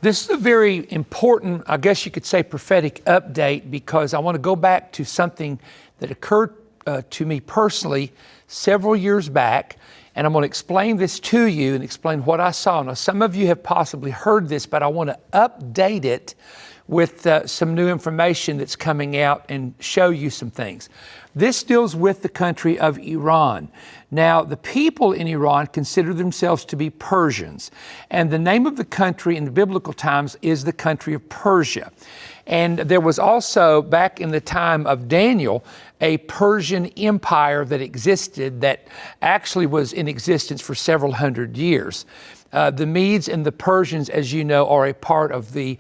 This is a very important, I guess you could say, prophetic update, because I want to go back to something that occurred to me personally several years back, and I'm going to explain this to you and explain what I saw. Now, some of you have possibly heard this, but I want to update it with some new information that's coming out and show you some things. This deals with the country of Iran. Now, the people in Iran consider themselves to be Persians, and the name of the country in the biblical times is the country of Persia. And there was also, back in the time of Daniel, a Persian empire that existed that actually was in existence for several hundred years. The Medes and the Persians, as you know, are a part of the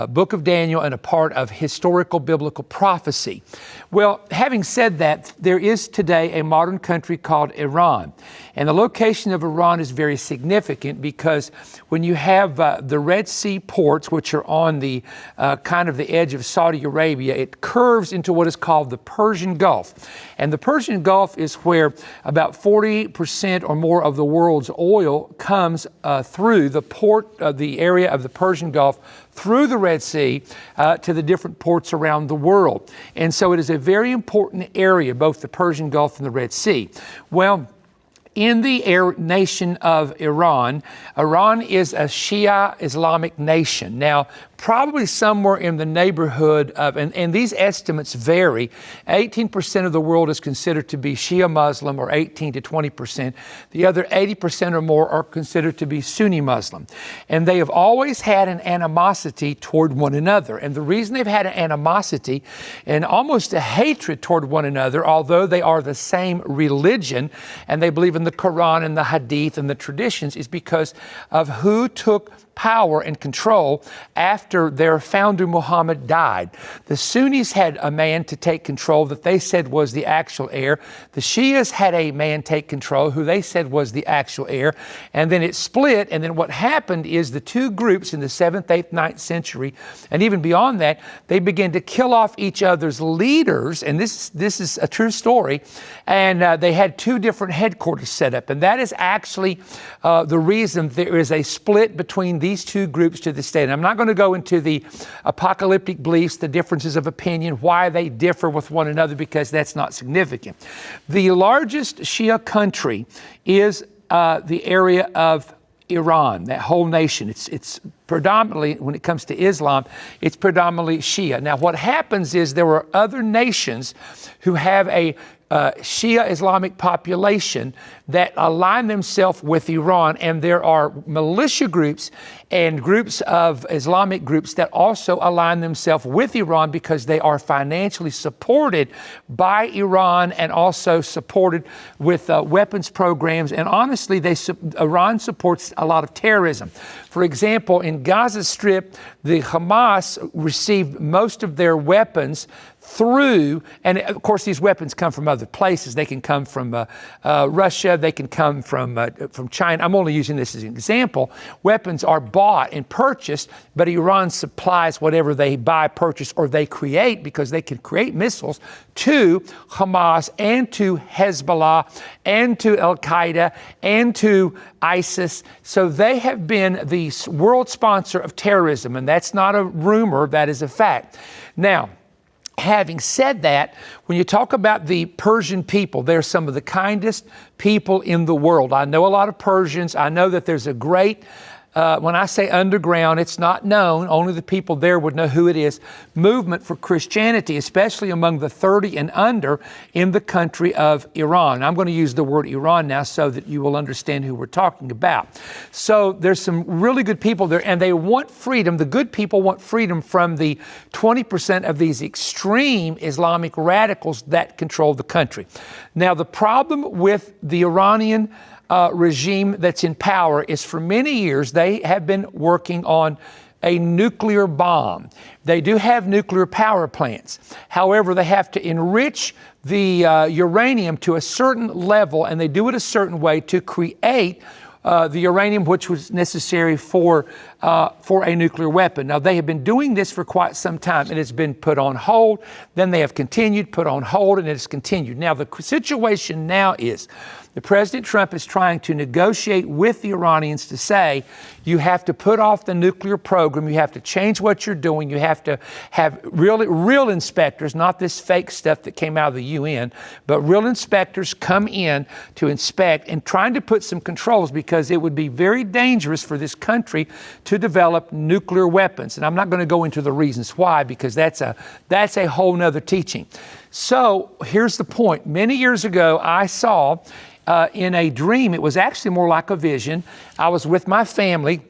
book of Daniel and a part of historical biblical prophecy. Well, having said that, there is today a modern country called Iran. And the location of Iran is very significant because when you have the Red Sea ports, which are on the kind of the edge of Saudi Arabia, it curves into what is called the Persian Gulf. And the Persian Gulf is where about 40% or more of the world's oil comes through the port of the area of the Persian Gulf, through the Red Sea to the different ports around the world. And so it is a very important area, both the Persian Gulf and the Red Sea. Well, in the nation of Iran, Iran is a Shia Islamic nation. Now, probably somewhere in the neighborhood of, and these estimates vary, 18% of the world is considered to be Shia Muslim, or 18 to 20%. The other 80% or more are considered to be Sunni Muslim. And they have always had an animosity toward one another. And the reason they've had an animosity and almost a hatred toward one another, although they are the same religion and they believe in the Quran and the Hadith and the traditions, is because of who took power and control after their founder Muhammad died. The Sunnis had a man to take control that they said was the actual heir. The Shias had a man take control who they said was the actual heir. And then it split. And then what happened is the two groups in the 7th, 8th, 9th century, and even beyond that, they began to kill off each other's leaders. And this is a true story. And they had two different headquarters set up. And that is actually the reason there is a split between these two groups to this day. And I'm not going to go into the apocalyptic beliefs, the differences of opinion, why they differ with one another, because that's not significant. The largest Shia country is the area of Iran, that whole nation. It's predominantly, when it comes to Islam, it's predominantly Shia. Now, what happens is there are other nations who have a Shia Islamic population that align themselves with Iran, and there are militia groups and groups of Islamic groups that also align themselves with Iran because they are financially supported by Iran and also supported with weapons programs. And honestly, Iran supports a lot of terrorism. For example, in Gaza Strip, the Hamas received most of their weapons through, and of course these weapons come from other places. They can come from Russia, they can come from China. I'm only using this as an example. Weapons are bought and purchased, but Iran supplies whatever they buy, purchase, or they create, because they can create missiles to Hamas and to Hezbollah and to Al-Qaeda and to ISIS. So they have been the world sponsor of terrorism, and that's not a rumor, that is a fact. Now, having said that, when you talk about the Persian people, they're some of the kindest people in the world. I know a lot of Persians. I know that there's a great, when I say underground, it's not known, only the people there would know who it is, movement for Christianity, especially among the 30 and under in the country of Iran. I'm going to use the word Iran now so that you will understand who we're talking about. So there's some really good people there, and they want freedom. The good people want freedom from the 20% of these extreme Islamic radicals that control the country. Now, the problem with the Iranian regime that's in power is, for many years, they have been working on a nuclear bomb. They do have nuclear power plants. However, they have to enrich the uranium to a certain level, and they do it a certain way to create the uranium which was necessary for a nuclear weapon. Now, they have been doing this for quite some time. It has been put on hold. Then they have continued, put on hold, and it has continued. Now, the situation now is President Trump is trying to negotiate with the Iranians to say, you have to put off the nuclear program, you have to change what you're doing, you have to have real inspectors, not this fake stuff that came out of the UN, but real inspectors come in to inspect and trying to put some controls, because it would be very dangerous for this country to develop nuclear weapons. And I'm not going to go into the reasons why, because that's a whole nother teaching. So here's the point. Many years ago, I saw in a dream, it was actually more like a vision. I was with my family,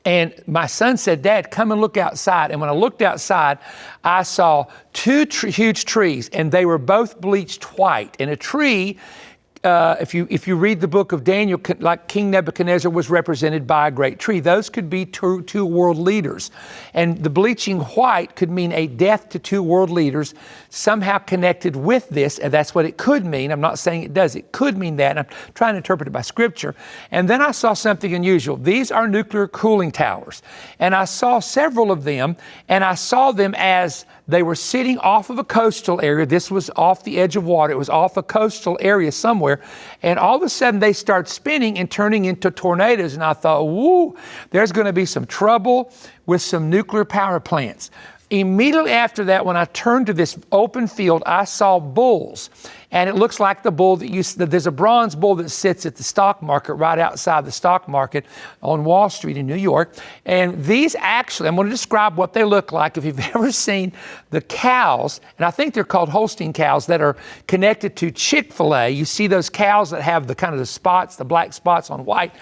and my son said, Dad, come and look outside. And when I looked outside, I saw two huge trees, and they were both bleached white. And a tree, if you read the book of Daniel, like King Nebuchadnezzar was represented by a great tree. Those could be two world leaders. And the bleaching white could mean a death to two world leaders, somehow connected with this, and that's what it could mean. I'm not saying it does. It could mean that. I'm trying to interpret it by Scripture. And then I saw something unusual. These are nuclear cooling towers. And I saw several of them, and I saw them as they were sitting off of a coastal area. This was off the edge of water. It was off a coastal area somewhere. And all of a sudden they start spinning and turning into tornadoes. And I thought, woo, there's going to be some trouble with some nuclear power plants. Immediately after that, when I turned to this open field, I saw bulls. And it looks like the bull there's a bronze bull that sits at the stock market right outside the stock market on Wall Street in New York. And these actually, I'm going to describe what they look like. If you've ever seen the cows, and I think they're called Holstein cows that are connected to Chick-fil-A, you see those cows that have the kind of the spots, the black spots on white.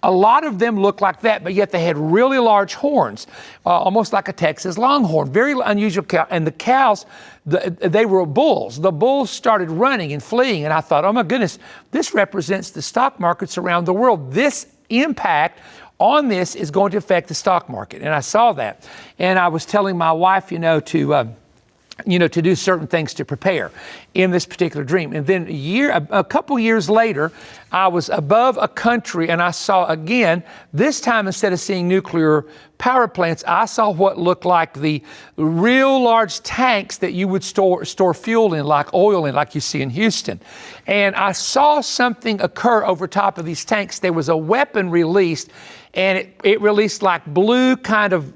A lot of them look like that, but yet they had really large horns, almost like a Texas Longhorn, very unusual cow. And the cows, they were bulls. The bulls started running and fleeing. And I thought, oh my goodness, this represents the stock markets around the world. This impact on this is going to affect the stock market. And I saw that. And I was telling my wife, to do certain things to prepare in this particular dream. And then a couple years later, I was above a country and I saw again, this time instead of seeing nuclear power plants, I saw what looked like the real large tanks that you would store fuel in, like oil in, like you see in Houston. And I saw something occur over top of these tanks. There was a weapon released, and it released like blue kind of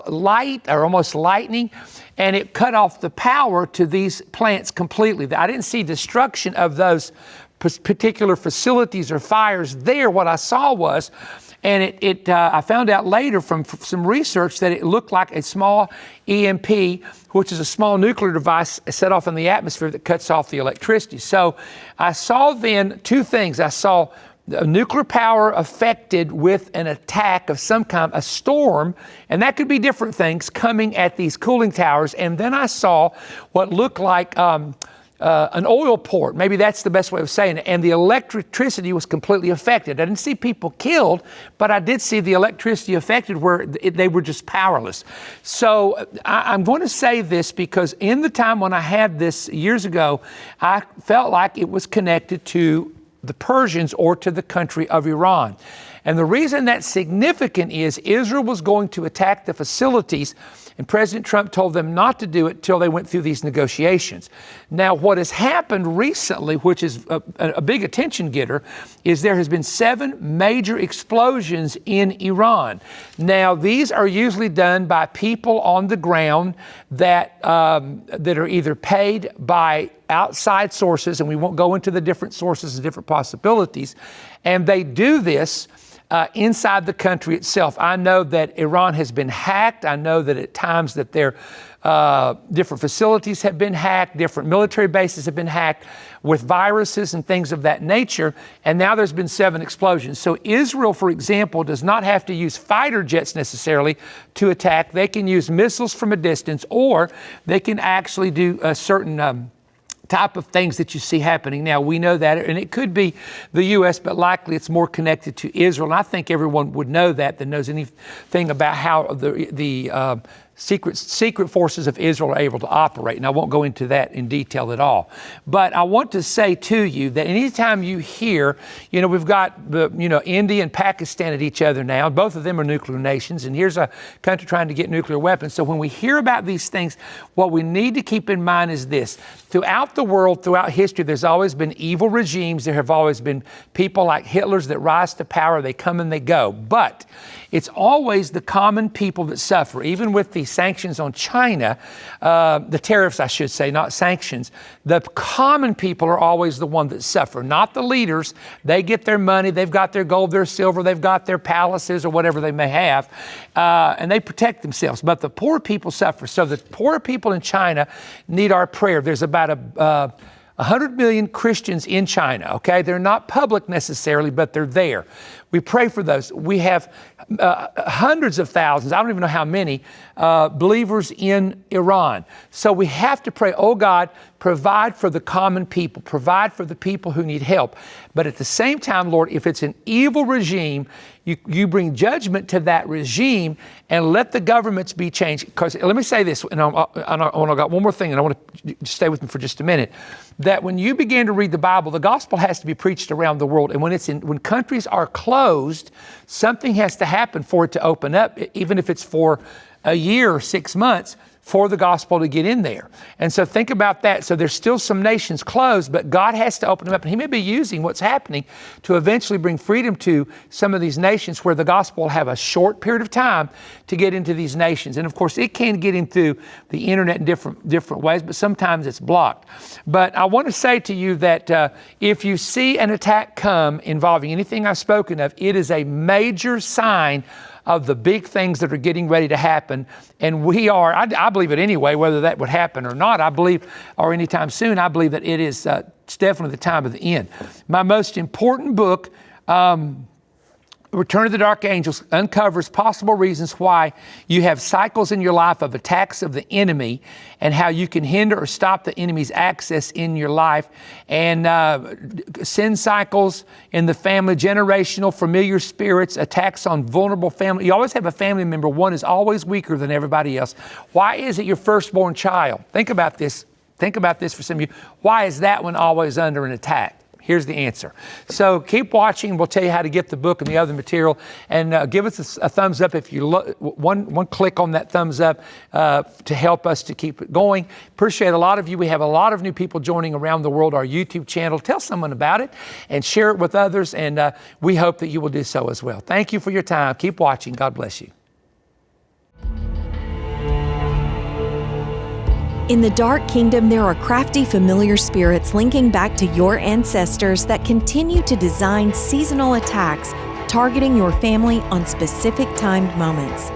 light or almost lightning, and it cut off the power to these plants completely. I didn't see destruction of those particular facilities or fires there. What I saw was, and I found out later from some research that it looked like a small EMP, which is a small nuclear device set off in the atmosphere that cuts off the electricity. So I saw then two things. I saw nuclear power affected with an attack of some kind, a storm, and that could be different things coming at these cooling towers. And then I saw what looked like an oil port. Maybe that's the best way of saying it. And the electricity was completely affected. I didn't see people killed, but I did see the electricity affected where they were just powerless. So I'm going to say this because in the time when I had this years ago, I felt like it was connected to the Persians or to the country of Iran. And the reason that's significant is Israel was going to attack the facilities, and President Trump told them not to do it till they went through these negotiations. Now, what has happened recently, which is a big attention getter, is there has been 7 major explosions in Iran. Now, these are usually done by people on the ground that are either paid by outside sources, and we won't go into the different sources and different possibilities, and they do this inside the country itself. I know that Iran has been hacked. I know that at times that their different facilities have been hacked, different military bases have been hacked with viruses and things of that nature, and now there's been 7 explosions. So Israel, for example, does not have to use fighter jets necessarily to attack. They can use missiles from a distance, or they can actually do a certain type of things that you see happening now. We know that, and it could be the U.S., but likely it's more connected to Israel. And I think everyone would know that knows anything about how the secret forces of Israel are able to operate. And I won't go into that in detail at all. But I want to say to you that anytime you hear, we've got India and Pakistan at each other now. Both of them are nuclear nations. And here's a country trying to get nuclear weapons. So when we hear about these things, what we need to keep in mind is this. Throughout the world, throughout history, there's always been evil regimes. There have always been people like Hitler's that rise to power. They come and they go. But it's always the common people that suffer. Even with the sanctions on China, the tariffs, I should say, not sanctions, the common people are always the one that suffer, not the leaders. They get their money, they've got their gold, their silver, they've got their palaces or whatever they may have, and they protect themselves. But the poor people suffer. So the poor people in China need our prayer. There's about 100 million Christians in China, okay? They're not public necessarily, but they're there. We pray for those. We have hundreds of thousands, I don't even know how many, believers in Iran. So we have to pray, oh God, provide for the common people, provide for the people who need help. But at the same time, Lord, if it's an evil regime, you bring judgment to that regime and let the governments be changed. Because let me say this, and I got one more thing, and I want to stay with me for just a minute, that when you begin to read the Bible, the gospel has to be preached around the world. And when countries are closed, something has to happen for it to open up, even if it's for a year or 6 months, for the gospel to get in there. And so think about that. So there's still some nations closed, but God has to open them up. And He may be using what's happening to eventually bring freedom to some of these nations where the gospel will have a short period of time to get into these nations. And of course, it can get into the internet in different ways, but sometimes it's blocked. But I want to say to you that if you see an attack come involving anything I've spoken of, it is a major sign of the big things that are getting ready to happen. And I believe it anyway, whether that would happen or not, or anytime soon, I believe that it is it's definitely the time of the end. My most important book, Return of the Dark Angels, uncovers possible reasons why you have cycles in your life of attacks of the enemy and how you can hinder or stop the enemy's access in your life, and sin cycles in the family, generational, familiar spirits, attacks on vulnerable family. You always have a family member. One is always weaker than everybody else. Why is it your firstborn child? Think about this. Think about this for some of you. Why is that one always under an attack? Here's the answer. So keep watching. We'll tell you how to get the book and the other material. And give us a thumbs up if you one click on that thumbs up to help us to keep it going. Appreciate a lot of you. We have a lot of new people joining around the world. Our YouTube channel. Tell someone about it and share it with others. And we hope that you will do so as well. Thank you for your time. Keep watching. God bless you. In the Dark Kingdom, there are crafty, familiar spirits linking back to your ancestors that continue to design seasonal attacks, targeting your family on specific timed moments.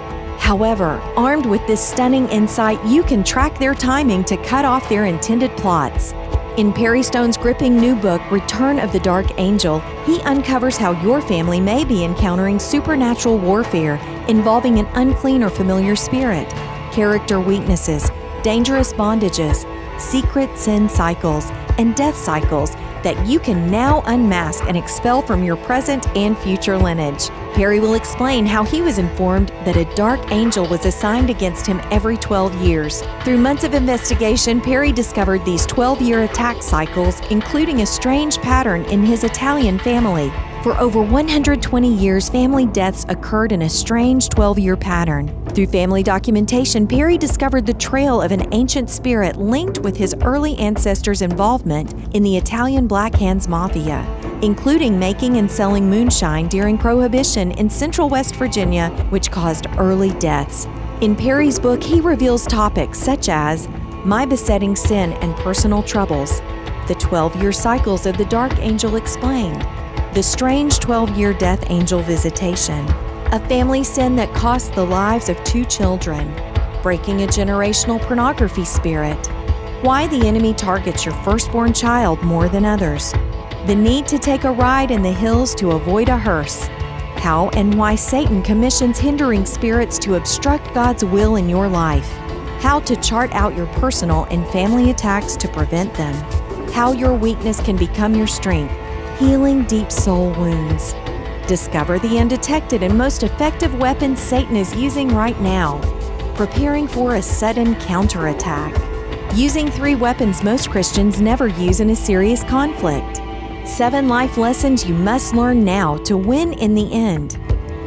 However, armed with this stunning insight, you can track their timing to cut off their intended plots. In Perry Stone's gripping new book, Return of the Dark Angel, he uncovers how your family may be encountering supernatural warfare involving an unclean or familiar spirit, character weaknesses, dangerous bondages, secret sin cycles, and death cycles that you can now unmask and expel from your present and future lineage. Perry will explain how he was informed that a dark angel was assigned against him every 12 years. Through months of investigation, Perry discovered these 12-year attack cycles, including a strange pattern in his Italian family. For over 120 years, family deaths occurred in a strange 12-year pattern. Through family documentation, Perry discovered the trail of an ancient spirit linked with his early ancestors' involvement in the Italian Black Hands Mafia, including making and selling moonshine during Prohibition in Central West Virginia, which caused early deaths. In Perry's book, he reveals topics such as my besetting sin and personal troubles, the 12-year cycles of the Dark Angel explained, the strange 12-year death angel visitation, a family sin that cost the lives of 2 children, breaking a generational pornography spirit, why the enemy targets your firstborn child more than others, the need to take a ride in the hills to avoid a hearse, how and why Satan commissions hindering spirits to obstruct God's will in your life, how to chart out your personal and family attacks to prevent them, how your weakness can become your strength, healing deep soul wounds. Discover the undetected and most effective weapons Satan is using right now. preparing for a sudden counterattack. Using 3 weapons most Christians never use in a serious conflict. 7 life lessons you must learn now to win in the end.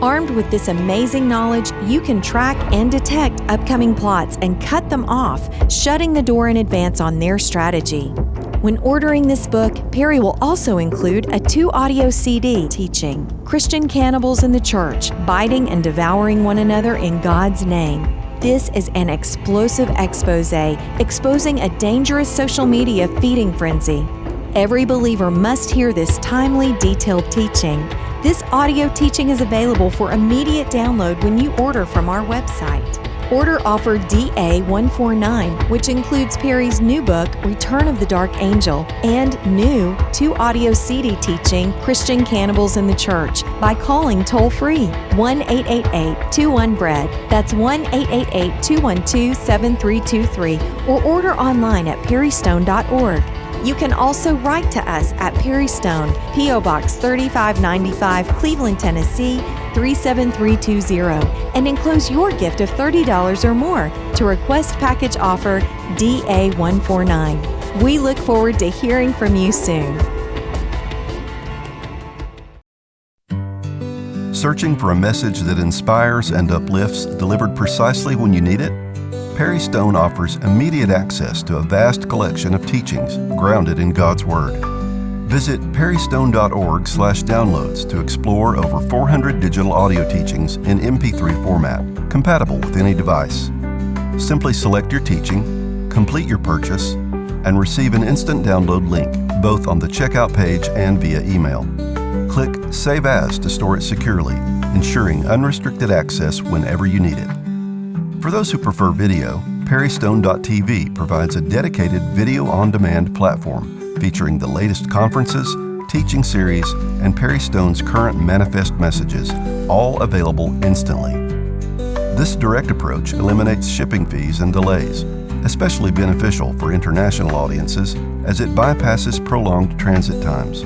Armed with this amazing knowledge, you can track and detect upcoming plots and cut them off, shutting the door in advance on their strategy. When ordering this book, Perry will also include a 2-audio CD teaching Christian Cannibals in the Church, Biting and Devouring One Another in God's Name. This is an explosive expose exposing a dangerous social media feeding frenzy. Every believer must hear this timely, detailed teaching. This audio teaching is available for immediate download when you order from our website. Order offer DA149, which includes Perry's new book, Return of the Dark Angel, and new 2-audio CD teaching, Christian Cannibals in the Church, by calling toll-free 1-888-21-BREAD. That's 1-888-212-7323, or order online at perrystone.org. You can also write to us at Perry Stone, P.O. Box 3595, Cleveland, Tennessee 37320, and enclose your gift of $30 or more to request package offer DA149. We look forward to hearing from you soon. Searching for a message that inspires and uplifts, delivered precisely when you need it? Perry Stone offers immediate access to a vast collection of teachings grounded in God's Word. Visit perrystone.org/downloads to explore over 400 digital audio teachings in MP3 format, compatible with any device. Simply select your teaching, complete your purchase, and receive an instant download link, both on the checkout page and via email. Click Save As to store it securely, ensuring unrestricted access whenever you need it. For those who prefer video, perrystone.tv provides a dedicated video-on-demand platform featuring the latest conferences, teaching series, and Perry Stone's current manifest messages, all available instantly. This direct approach eliminates shipping fees and delays, especially beneficial for international audiences as it bypasses prolonged transit times.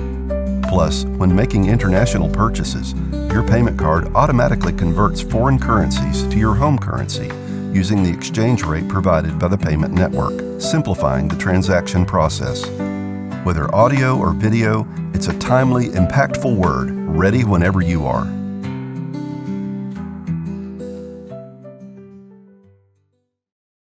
Plus, when making international purchases, your payment card automatically converts foreign currencies to your home currency using the exchange rate provided by the payment network, simplifying the transaction process. Whether audio or video, it's a timely, impactful word ready whenever you are.